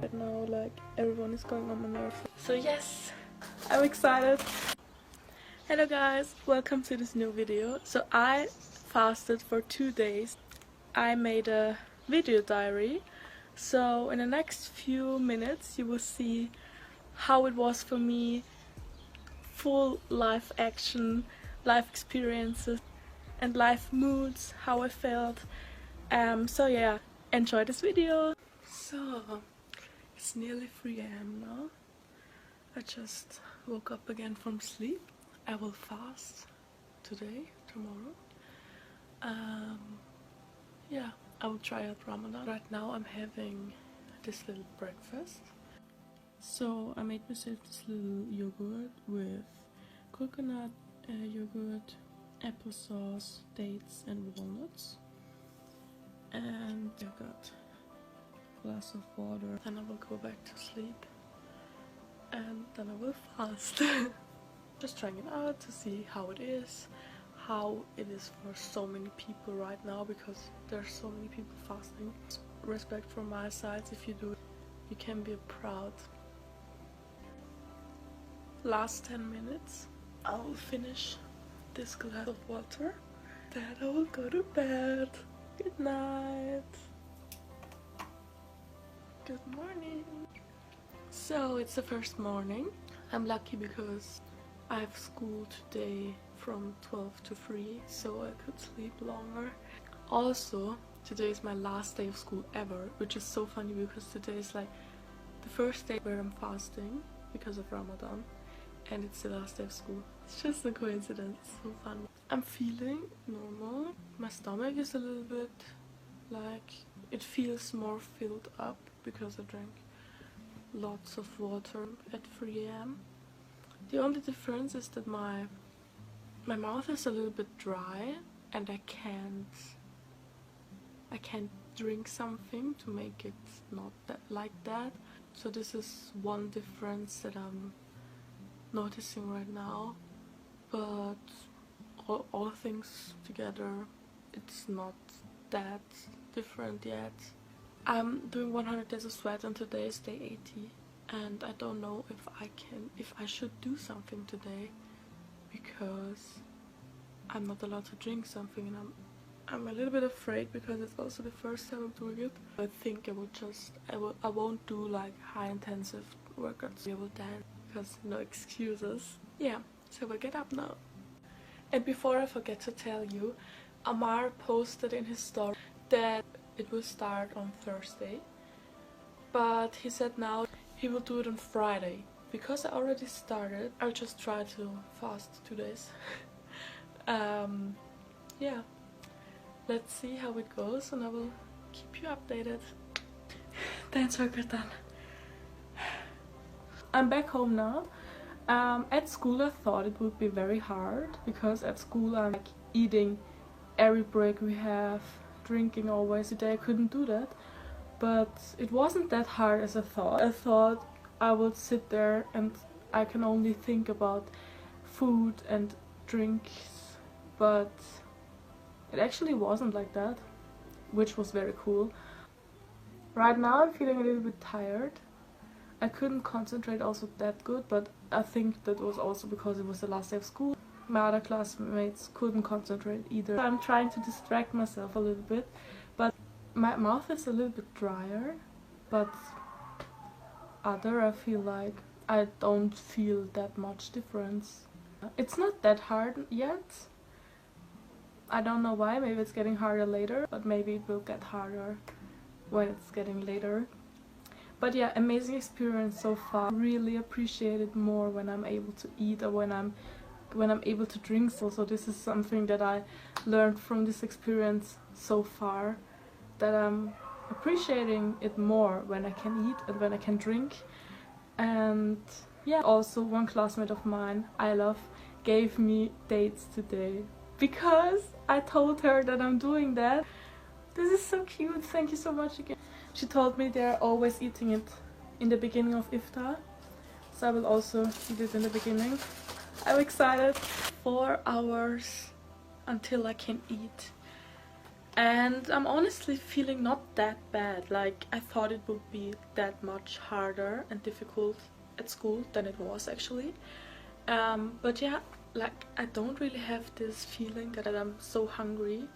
Right now, like, everyone is going on my nerves. So yes, I'm excited. Hello guys, welcome to this new video. So I fasted for 2 days. I made a video diary. So in the next few minutes you will see how it was for me, full life action, life experiences and life moods, how I felt. So yeah, enjoy this video. So it's nearly 3 AM now. I just woke up again from sleep. I will fast today, tomorrow. Yeah, I will try out Ramadan. Right now I'm having this little breakfast. So I made myself this little yogurt with coconut yogurt, applesauce, dates and walnuts. And I got a glass of water. Then I will go back to sleep. And then I will fast. Just trying it out to see how it is. How it is for so many people right now, because there's so many people fasting. Respect from my side. If you do it, you can be proud. Last 10 minutes I will finish this glass of water, then I will go to bed. Good night. Good morning. So it's the first morning. I'm lucky because I have school today from 12 to 3, so I could sleep longer. Also, today is my last day of school ever, which is so funny because today is like the first day where I'm fasting because of Ramadan, and it's the last day of school. It's just a coincidence. It's so funny. I'm feeling normal. My stomach is a little bit like, it feels more filled up because I drank lots of water at 3 AM. The only difference is that my mouth is a little bit dry and I can't drink something to make it not that like that. So this is one difference that I'm noticing right now, but all things together, it's not that different yet. I'm doing 100 days of sweat and today is day 80, and I don't know if I should do something today, because I'm not allowed to drink something, and I'm a little bit afraid because it's also the first time I'm doing it. I think I won't do like high intensive workouts. I will dance because no excuses. Yeah, so we'll get up now. And before I forget to tell you, Amar posted in his story that it will start on Thursday, but he said now he will do it on Friday. Because I already started, I'll just try to fast 2 days. Yeah, let's see how it goes and I will keep you updated. Thanks for done. I'm back home now. At school I thought it would be very hard, because at school I'm like eating every break we have, drinking always. Today I couldn't do that, but it wasn't that hard as I thought. I thought I would sit there and I can only think about food and drinks, but it actually wasn't like that, which was very cool. Right now I'm feeling a little bit tired. I couldn't concentrate also that good, but I think that was also because it was the last day of school. My other classmates couldn't concentrate either. I'm trying to distract myself a little bit, but my mouth is a little bit drier, but I feel like I don't feel that much difference. It's not that hard yet. I don't know why, maybe it's getting harder later, but maybe it will get harder when it's getting later. But yeah, amazing experience so far. Really appreciate it more when I'm able to eat or when I'm able to drink. So this is something that I learned from this experience so far, that I'm appreciating it more when I can eat and when I can drink. And yeah, also one classmate of mine, I love, gave me dates today because I told her that I'm doing that. This is so cute. Thank you so much again. She told me they're always eating it in the beginning of iftar, so I will also eat it in the beginning. I'm excited. 4 hours until I can eat. And I'm honestly feeling not that bad. Like, I thought it would be that much harder and difficult at school than it was actually. But yeah, like, I don't really have this feeling that I'm so hungry.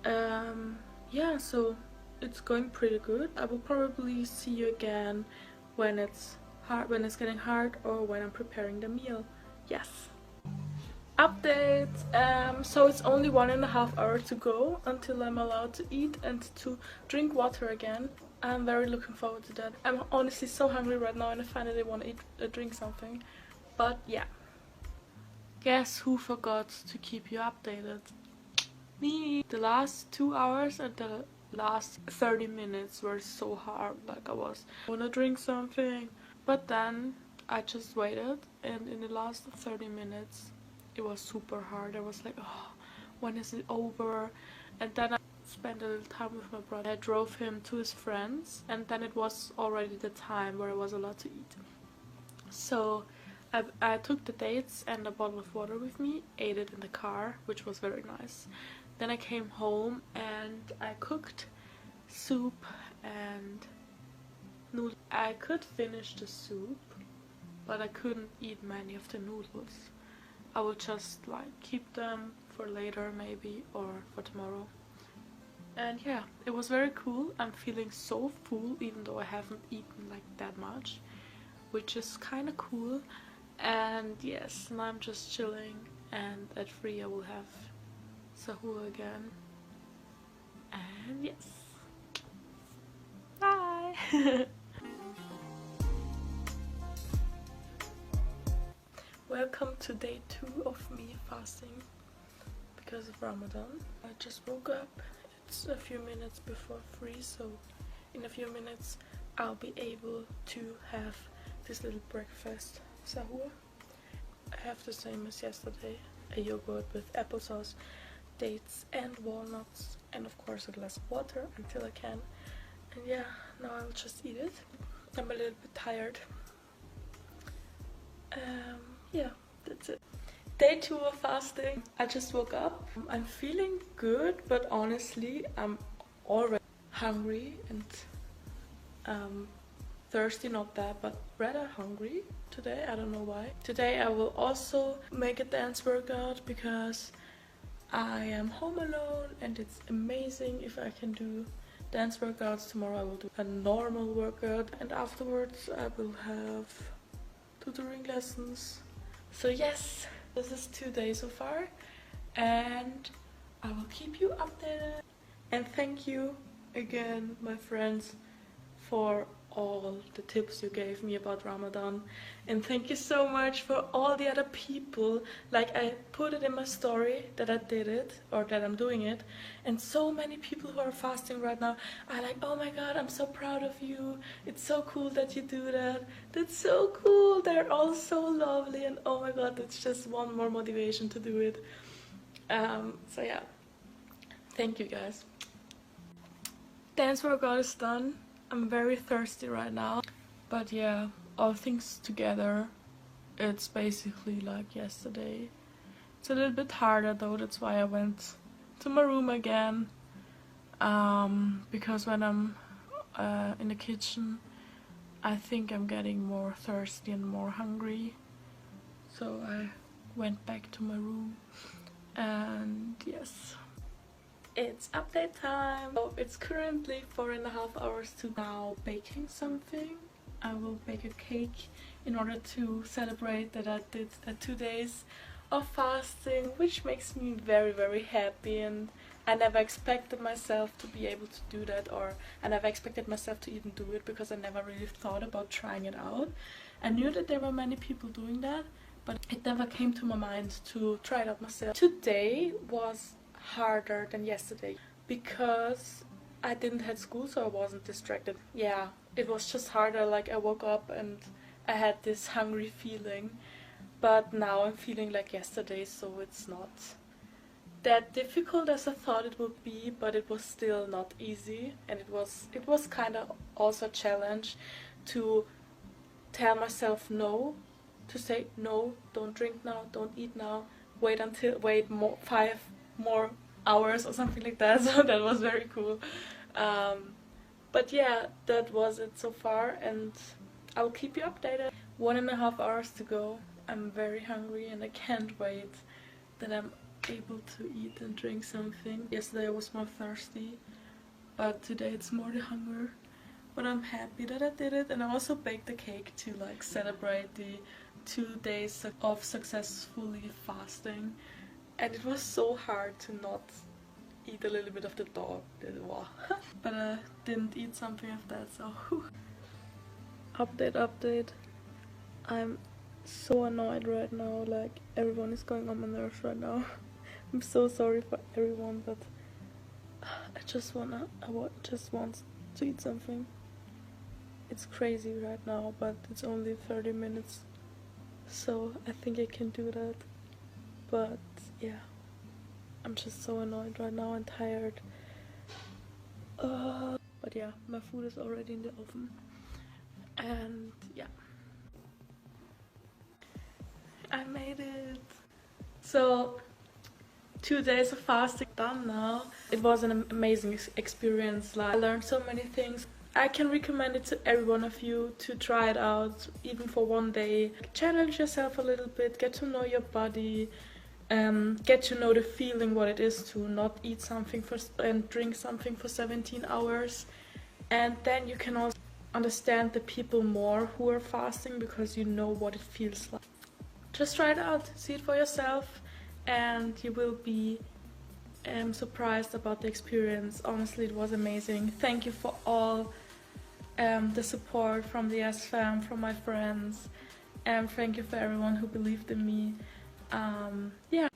Yeah, so it's going pretty good. I will probably see you again when it's getting hard, or when I'm preparing the meal. Yes. Update. So it's only 1.5 hours to go until I'm allowed to eat and to drink water again. I'm very looking forward to that. I'm honestly so hungry right now, and I finally want to drink something. But yeah. Guess who forgot to keep you updated? Me. The last 2 hours and the last 30 minutes were so hard. Like, I wanna drink something. But then I just waited, and in the last 30 minutes it was super hard. I was like, oh, when is it over? And then I spent a little time with my brother. I drove him to his friends, and then it was already the time where I was allowed to eat. So I took the dates and a bottle of water with me, ate it in the car, which was very nice. Then I came home and I cooked soup and noodles. I could finish the soup, but I couldn't eat many of the noodles. I will just like keep them for later maybe, or for tomorrow. And yeah, it was very cool. I'm feeling so full even though I haven't eaten like that much, which is kind of cool. And yes, now I'm just chilling, and at 3 I will have sahur again. And yes, bye. Welcome to day 2 of me fasting because of Ramadan. I just woke up. It's a few minutes before 3, so in a few minutes I'll be able to have this little breakfast sahur. I have the same as yesterday, a yogurt with applesauce, dates and walnuts, and of course a glass of water until I can. And yeah, now I'll just eat it. I'm a little bit tired. Yeah, that's it. Day 2 of fasting. I just woke up. I'm feeling good, but honestly I'm already hungry and thirsty, not that, but rather hungry today. I don't know why. Today I will also make a dance workout because I am home alone, and it's amazing if I can do dance workouts. Tomorrow I will do a normal workout, and afterwards I will have tutoring lessons. So yes, this is 2 days so far, and I will keep you updated. And thank you again, my friends, for all the tips you gave me about Ramadan. And thank you so much for all the other people. Like, I put it in my story that I did it, or that I'm doing it, and so many people who are fasting right now are like, oh my god, I'm so proud of you, it's so cool that you do that, that's so cool, they're all so lovely, and oh my god, that's just one more motivation to do it. So yeah, thank you guys. Dance workout is done. I'm very thirsty right now, but yeah, all things together, it's basically like yesterday. It's a little bit harder though, that's why I went to my room again, because when I'm in the kitchen, I think I'm getting more thirsty and more hungry, so I went back to my room. And yes, it's update time. So it's currently 4.5 hours to now baking something. I will bake a cake in order to celebrate that I did 2 days of fasting, which makes me very, very happy. And I never expected myself to be able to do that, or I never expected myself to even do it, because I never really thought about trying it out. I knew that there were many people doing that, but it never came to my mind to try it out myself. Today was harder than yesterday because I didn't have school, so I wasn't distracted. Yeah, it was just harder. Like, I woke up and I had this hungry feeling, but now I'm feeling like yesterday, so it's not that difficult as I thought it would be, but it was still not easy, and it was kind of also a challenge to tell myself no, to say no, don't drink now, don't eat now, wait 5 more hours or something like that, so that was very cool. But yeah, that was it so far, and I'll keep you updated. 1.5 hours to go. I'm very hungry and I can't wait that I'm able to eat and drink something. Yesterday I was more thirsty, but today it's more the hunger. But I'm happy that I did it, and I also baked a cake to like celebrate the 2 days of successfully fasting. And it was so hard to not eat a little bit of the dog. But I didn't eat something of that, so update. I'm so annoyed right now, like everyone is going on my nerves right now. I'm so sorry for everyone, but I just want to eat something. It's crazy right now, but it's only 30 minutes, so I think I can do that. But yeah, I'm just so annoyed right now and tired. But yeah, my food is already in the oven, and yeah, I made it. So 2 days of fasting done now. It was an amazing experience. Like, I learned so many things. I can recommend it to every one of you to try it out, even for 1 day. Challenge yourself a little bit, get to know your body, get to know the feeling what it is to not eat something and drink something for 17 hours. And then you can also understand the people more who are fasting, because you know what it feels like. Just try it out, see it for yourself, and you will be surprised about the experience. Honestly, it was amazing. Thank you for all the support from the fam, from my friends, and thank you for everyone who believed in me. Yeah,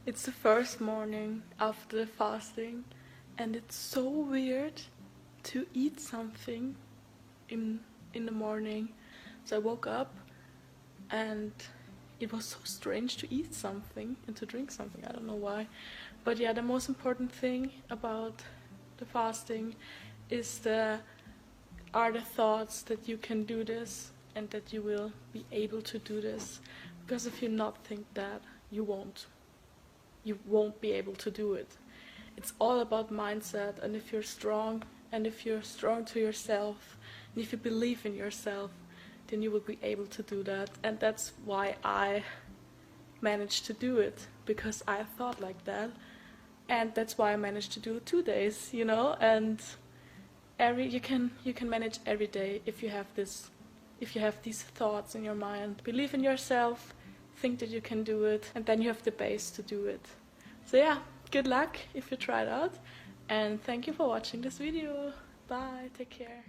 it's the first morning after the fasting, and it's so weird to eat something in the morning. So I woke up and it was so strange to eat something and to drink something. I don't know why. But yeah, the most important thing about the fasting are the thoughts that you can do this and that you will be able to do this. Because if you not think that, you won't be able to do it. It's all about mindset, and if you're strong to yourself, and if you believe in yourself, then you will be able to do that. And that's why I managed to do it, because I thought like that, and that's why I managed to do 2 days, you know. And you can manage every day if you have these thoughts in your mind. Believe in yourself, think that you can do it, and then you have the base to do it. So yeah, good luck if you try it out, and thank you for watching this video. Bye, take care.